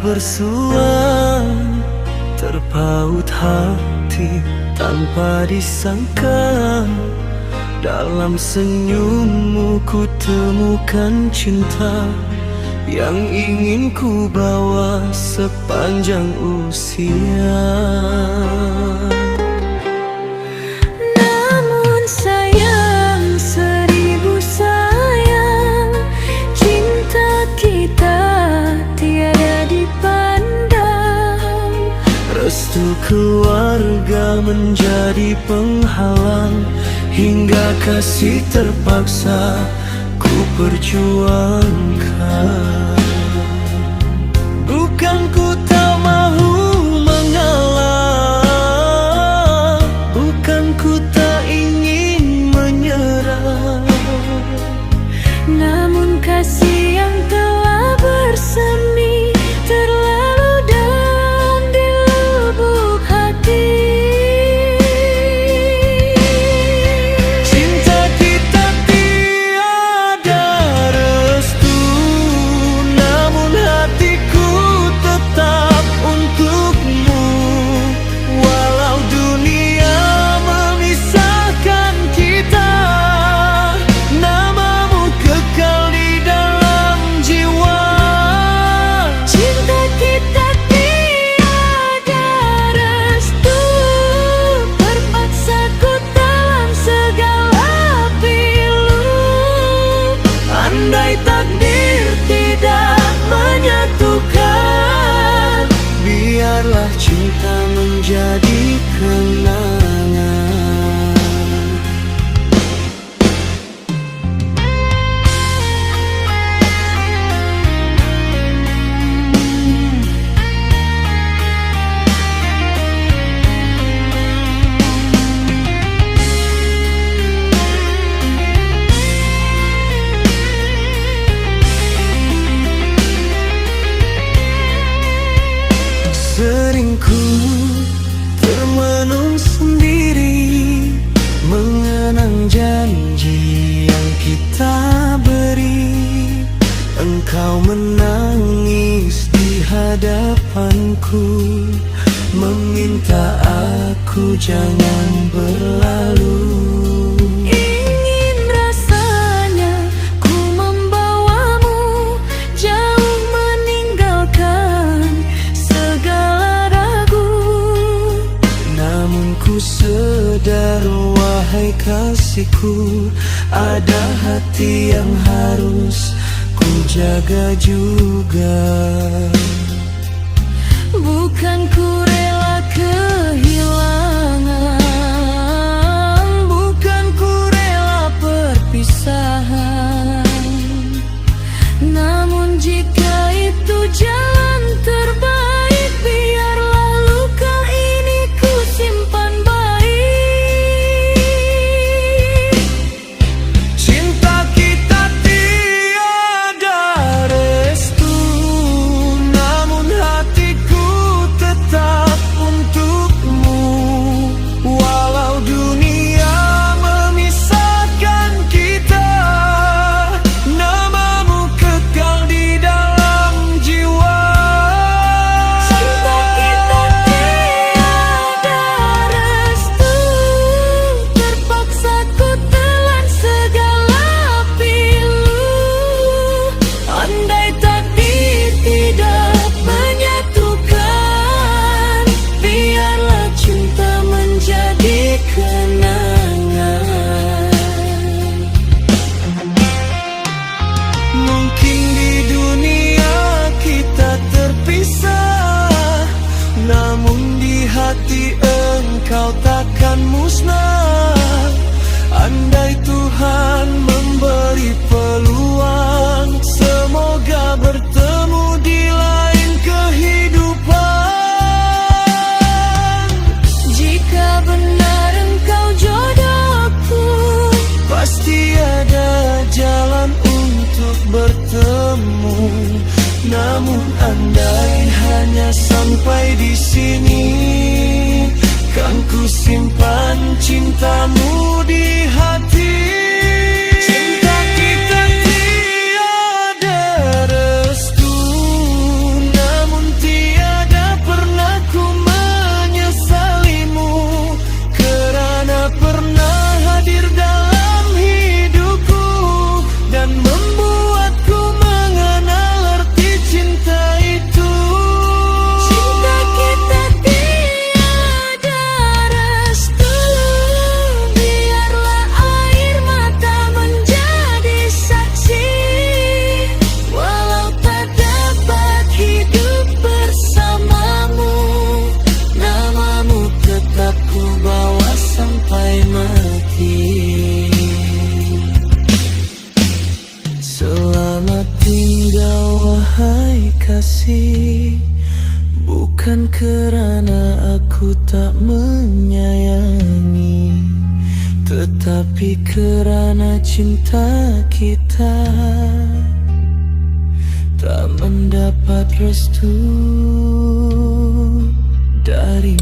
bersuang, terpaut hati tanpa disangka. Dalam senyummu ku temukan cinta yang ingin ku bawa sepanjang usia. Namun sayang, seribu sayang, cinta kita tiada dipandang. Restu keluarga menjadi penghalang, hingga kasih terpaksa ku perjuangkan. Bukan ku tak mahu mengalah, bukan ku tak ingin menyerah, Namun kasih yang telah bersemi terlalu dalam di lubuk hati. cinta kita tiada restu, namun hatiku tetap untukmu. Walau dunia memisahkan kita, namamu kekal di dalam jiwa. Cinta kita tiada restu, terpaksa ku dalam segala pilu. Andai takdir tidak menyatukan, biarlah cinta menjadi kenangan. Sering ku termenung sendiri, mengenang janji yang kita beri. Engkau menangis di hadapanku, meminta aku jangan berlalu. Ingin rasanya ku membawamu jauh meninggalkan segala ragu. Namun ku sadar wahai kasihku, ada hati yang harus ku jaga juga. Bukan ku rela kehilangan, bukan ku rela perpisahan. Namun jika itu jalan terbaik, biarlah luka ini ku simpan baik. Cinta kita tiada restu, namun hatiku tetap untukmu. Walau dunia memisahkan kita, namamu kekal di dalam jiwa. Cinta kita tiada restu, terpaksa ku telan segala pilu. Andai takdir tidak menyatukan, biarlah cinta menjadi kenangan. Mungkin di dunia kita terpisah, namun di hati engkau takkan musnah. Andai Tuhan memberi peluang, semoga bertemu di lain kehidupan. Jika benar engkau jodohku, Pasti ada jalan untuk bertemu. Namun andai hanya sampai di sini, kan ku simpan cintamu di hati. Cinta kita tiada restu, namun tinggal wahai kasih, bukan kerana aku tak menyayangi, tetapi kerana cinta kita tak mendapat restu dari